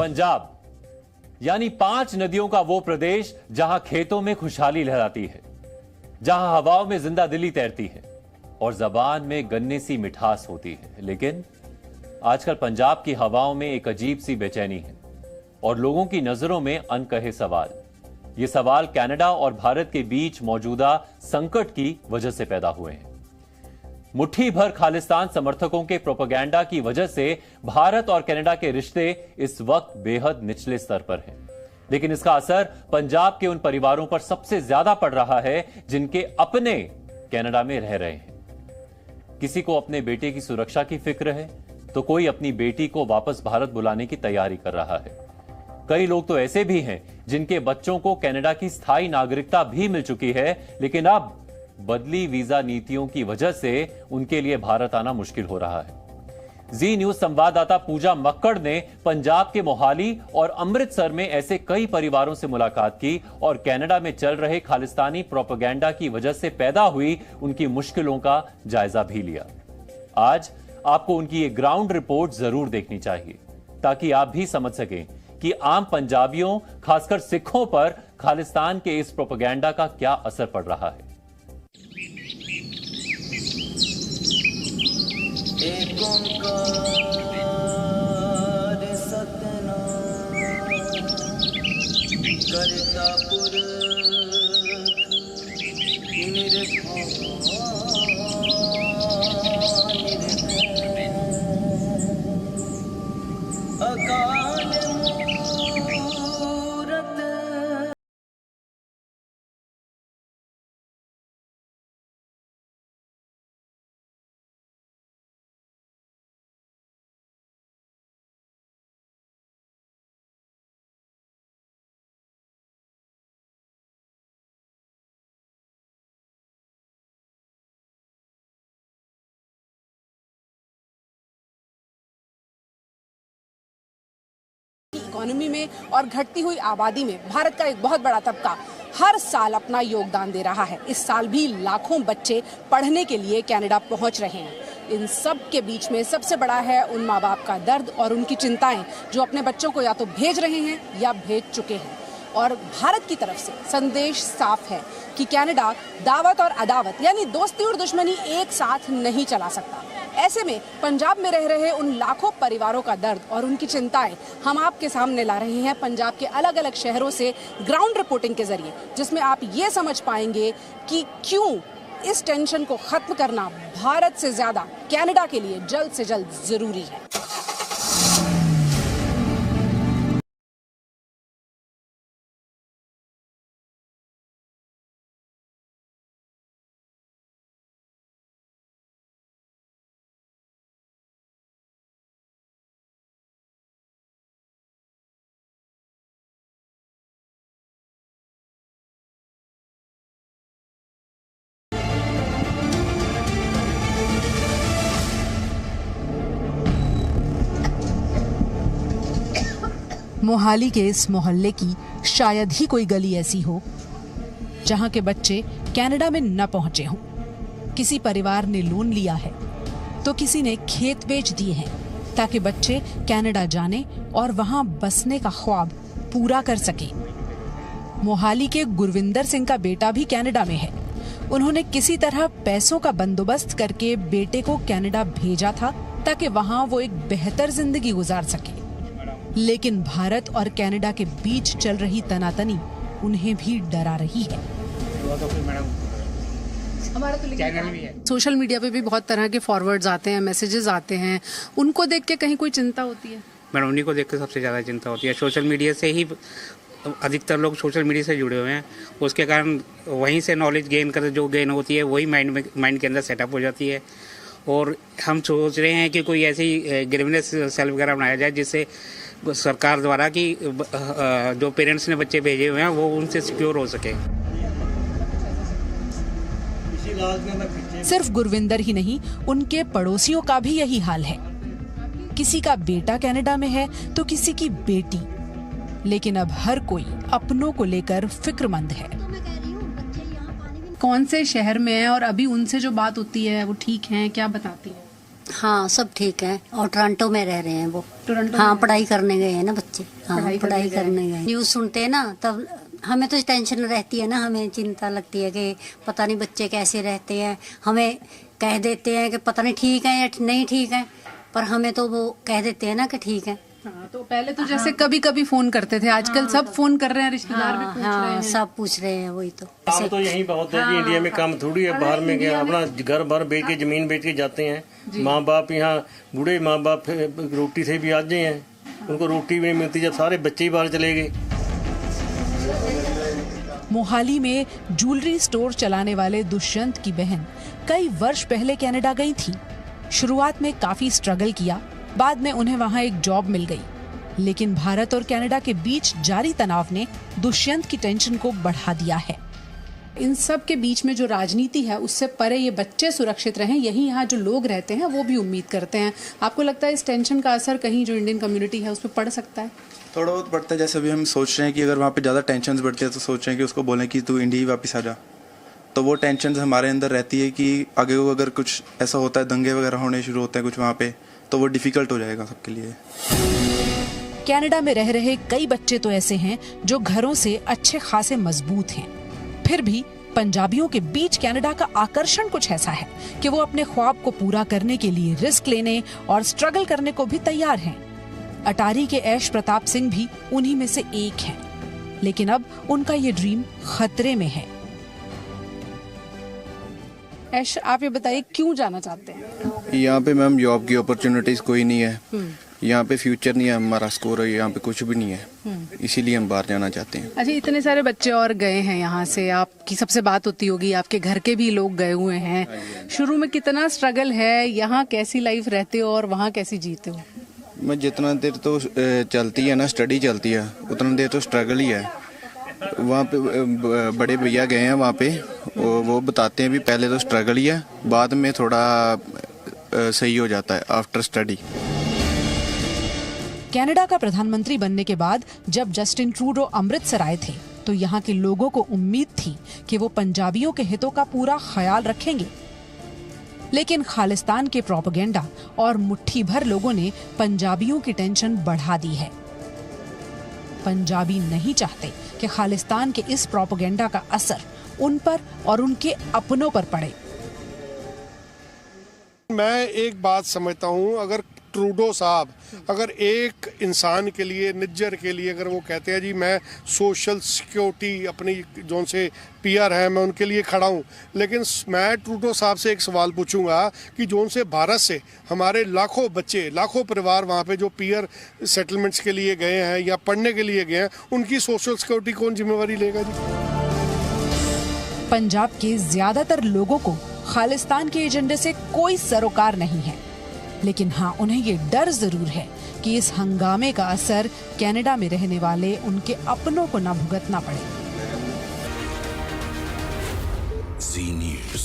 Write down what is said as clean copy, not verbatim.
पंजाब यानी 5 नदियों का वो प्रदेश जहां खेतों में खुशहाली लहराती है, जहां हवाओं में जिंदा दिली तैरती है और जबान में गन्ने सी मिठास होती है। लेकिन आजकल पंजाब की हवाओं में एक अजीब सी बेचैनी है और लोगों की नजरों में अनकहे सवाल। ये सवाल कनाडा और भारत के बीच मौजूदा संकट की वजह से पैदा हुए हैं। मुट्ठी भर खालिस्तान समर्थकों के प्रोपेगेंडा की वजह से भारत और कनाडा के रिश्ते इस वक्त बेहद निचले स्तर पर हैं। लेकिन इसका असर पंजाब के उन परिवारों पर सबसे ज्यादा पड़ रहा है जिनके अपने कनाडा में रह रहे हैं। किसी को अपने बेटे की सुरक्षा की फिक्र है तो कोई अपनी बेटी को वापस भारत बुलाने की तैयारी कर रहा है। कई लोग तो ऐसे भी हैं जिनके बच्चों को कनाडा की स्थायी नागरिकता भी मिल चुकी है, लेकिन अब बदली वीजा नीतियों की वजह से उनके लिए भारत आना मुश्किल हो रहा है। जी न्यूज संवाददाता पूजा मक्कड़ ने पंजाब के मोहाली और अमृतसर में ऐसे कई परिवारों से मुलाकात की और कनाडा में चल रहे खालिस्तानी प्रोपेगेंडा की वजह से पैदा हुई उनकी मुश्किलों का जायजा भी लिया। आज आपको उनकी ये ग्राउंड रिपोर्ट जरूर देखनी चाहिए ताकि आप भी समझ सकें कि आम पंजाबियों, खासकर सिखों पर खालिस्तान के इस प्रोपेगेंडा का क्या असर पड़ रहा है। एक ओंकार सतनाम करता पुरख निर्भय अकाल मूरत। इकोनॉमी में और घटती हुई आबादी में भारत का एक बहुत बड़ा तबका हर साल अपना योगदान दे रहा है। इस साल भी लाखों बच्चे पढ़ने के लिए कनाडा पहुंच रहे हैं। इन सब के बीच में सबसे बड़ा है उन माँ बाप का दर्द और उनकी चिंताएं जो अपने बच्चों को या तो भेज रहे हैं या भेज चुके हैं। और भारत की तरफ से संदेश साफ है कि कनाडा दावत और अदावत यानी दोस्ती और दुश्मनी एक साथ नहीं चला सकता। ऐसे में पंजाब में रह रहे उन लाखों परिवारों का दर्द और उनकी चिंताएं हम आपके सामने ला रहे हैं पंजाब के अलग अलग शहरों से ग्राउंड रिपोर्टिंग के जरिए, जिसमें आप ये समझ पाएंगे कि क्यों इस टेंशन को खत्म करना भारत से ज्यादा कनाडा के लिए जल्द से जल्द जरूरी है। मोहाली के इस मोहल्ले की शायद ही कोई गली ऐसी हो जहां के बच्चे कनाडा में न पहुंचे हों। किसी परिवार ने लोन लिया है तो किसी ने खेत बेच दिए हैं ताकि बच्चे कनाडा जाने और वहां बसने का ख्वाब पूरा कर सके। मोहाली के गुरविंदर सिंह का बेटा भी कनाडा में है। उन्होंने किसी तरह पैसों का बंदोबस्त करके बेटे को कनाडा भेजा था ताकि वहां वो एक बेहतर जिंदगी गुजार सके। लेकिन भारत और कनाडा के बीच चल रही तनातनी उन्हें भी डरा रही है। हमारा तो चैनल भी है। सोशल मीडिया पे भी बहुत तरह के फॉरवर्ड्स आते हैं, मैसेजेस आते हैं, उनको देख के कहीं कोई चिंता होती है? मैडम उन्हीं को देख के सबसे ज़्यादा चिंता होती है। सोशल मीडिया से ही अधिकतर लोग सोशल मीडिया से जुड़े हुए हैं, उसके कारण वहीं से नॉलेज गेन कर जो गेन होती है वही माइंड के अंदर सेटअप हो जाती है। और हम सोच रहे हैं कि कोई ऐसी ग्रीवनेस सेल वगैरह बनाया जाए जिससे सरकार द्वारा कि जो पेरेंट्स ने बच्चे भेजे हुए हैं वो उनसे सिक्योर हो सके। सिर्फ गुरविंदर ही नहीं, उनके पड़ोसियों का भी यही हाल है। किसी का बेटा कनाडा में है तो किसी की बेटी, लेकिन अब हर कोई अपनों को लेकर फिक्रमंद है। कौन से शहर में है और अभी उनसे जो बात होती है वो ठीक है, क्या बताती है? हाँ सब ठीक है, और टोरंटो में रह रहे हैं वो। टोरंटो हाँ में पढ़ाई करने गए हैं ना बच्चे। हाँ पढ़ाई पढ़ाई करने करने गए। न्यूज़ सुनते हैं ना तब हमें तो टेंशन रहती है ना, हमें चिंता लगती है कि पता नहीं बच्चे कैसे रहते हैं। हमें कह देते हैं कि पता नहीं ठीक है या नहीं ठीक है, पर हमें तो वो कह देते हैं ना कि ठीक है। हाँ, तो पहले तो जैसे कभी कभी फोन करते थे, आजकल सब फोन कर रहे हैं, रिश्तेदार भी पूछ रहे हाँ हैं। सब पूछ रहे हैं, वही तो। काम तो यहीं पे होता है जी, इंडिया में काम थोड़ी है, बाहर में क्या अपना घर भर बेच के जमीन बेच के जाते हैं। माँ बाप यहाँ बूढ़े माँ बाप रोटी से भी आ गए हैं, उनको रोटी भी नहीं मिलती जब सारे बच्चे ही बाहर चले गए। मोहाली में ज्वेलरी स्टोर चलाने वाले दुष्यंत की बहन कई वर्ष पहले कनाडा गई थी। शुरुआत में काफी स्ट्रगल किया, बाद में उन्हें वहां एक जॉब मिल गई, लेकिन भारत और कनाडा के बीच जारी तनाव ने दुष्यंत की टेंशन को बढ़ा दिया है। इन सब के बीच में जो राजनीति है उससे परे ये बच्चे सुरक्षित रहें, यही यहाँ जो लोग रहते हैं वो भी उम्मीद करते हैं। आपको लगता है इस टेंशन का असर कहीं जो इंडियन कम्युनिटी है उस पर पड़ सकता है? थोड़ा बहुत बढ़ता है। जैसे अभी हम सोच रहे हैं कि अगर वहाँ पे ज़्यादा टेंशन बढ़ती है तो सोच रहे हैं कि उसको बोलें कि तू इंडिया ही वापस आ जा। तो वो टेंशन हमारे अंदर रहती है कि आगे को अगर कुछ ऐसा होता है, दंगे वगैरह होने शुरू होते हैं कुछ वहाँ पे, तो वो डिफ़िकल्ट हो जाएगा सबके लिए। कनाडा में रह रहे कई बच्चे तो ऐसे हैं जो घरों से अच्छे खासे मजबूत हैं, फिर भी पंजाबियों के बीच कनाडा का आकर्षण कुछ ऐसा है कि वो अपने ख्वाब को पूरा करने के लिए रिस्क लेने और स्ट्रगल करने को भी तैयार हैं। अटारी के ऐश प्रताप सिंह भी उन्हीं में से एक हैं, लेकिन अब उनका ये ड्रीम खतरे में है। ऐश, आप ये बताइए क्यों जाना चाहते हैं? यहाँ पे मैम जॉब की अपॉर्चुनिटीज कोई नहीं है, यहाँ पे फ्यूचर नहीं है, हमारा स्कोर है यहाँ पे कुछ भी नहीं है, इसीलिए हम बाहर जाना चाहते हैं। अच्छा, इतने सारे बच्चे और गए हैं यहाँ से, आपकी सबसे बात होती होगी, आपके घर के भी लोग गए हुए हैं। शुरू में कितना स्ट्रगल है, यहाँ कैसी लाइफ रहते हो और वहाँ कैसी जीते हो? मैं जितना देर तो चलती है ना स्टडी चलती है, उतना देर तो स्ट्रगल ही है। वहाँ पे बड़े भैया गए हैं वहाँ पे, वो बताते हैं भी पहले तो स्ट्रगल ही है, बाद में थोड़ा सही हो जाता है आफ्टर स्टडी। कनाडा का प्रधानमंत्री बनने के बाद जब जस्टिन ट्रूडो अमृतसर आए थे तो यहाँ के लोगों को उम्मीद थी कि वो पंजाबियों के हितों का पूरा ख्याल रखेंगे, लेकिन खालिस्तान के प्रोपेगेंडा और मुट्ठी भर लोगों ने पंजाबियों की टेंशन बढ़ा दी है। पंजाबी नहीं चाहते कि खालिस्तान के इस प्रोपेगेंडा का असर उन पर और उनके अपनों पर पड़े। मैं एक बात समझता हूँ, अगर ट्रूडो साहब अगर एक इंसान के लिए, निज्जर के लिए, अगर वो कहते हैं जी मैं सोशल सिक्योरिटी अपनी जोन से पीआर है मैं उनके लिए खड़ा हूँ, लेकिन मैं ट्रूडो साहब से एक सवाल पूछूंगा कि जोन से भारत से हमारे लाखों बच्चे, लाखों परिवार वहाँ पे जो पीआर सेटलमेंट्स के लिए गए हैं या पढ़ने के लिए गए हैं, उनकी सोशल सिक्योरिटी कौन जिम्मेवारी लेगा जी? पंजाब के ज्यादातर लोगों को खालिस्तान के एजेंडे से कोई सरोकार नहीं है, लेकिन हाँ उन्हें ये डर जरूर है कि इस हंगामे का असर कनाडा में रहने वाले उनके अपनों को न भुगतना पड़े। Z News।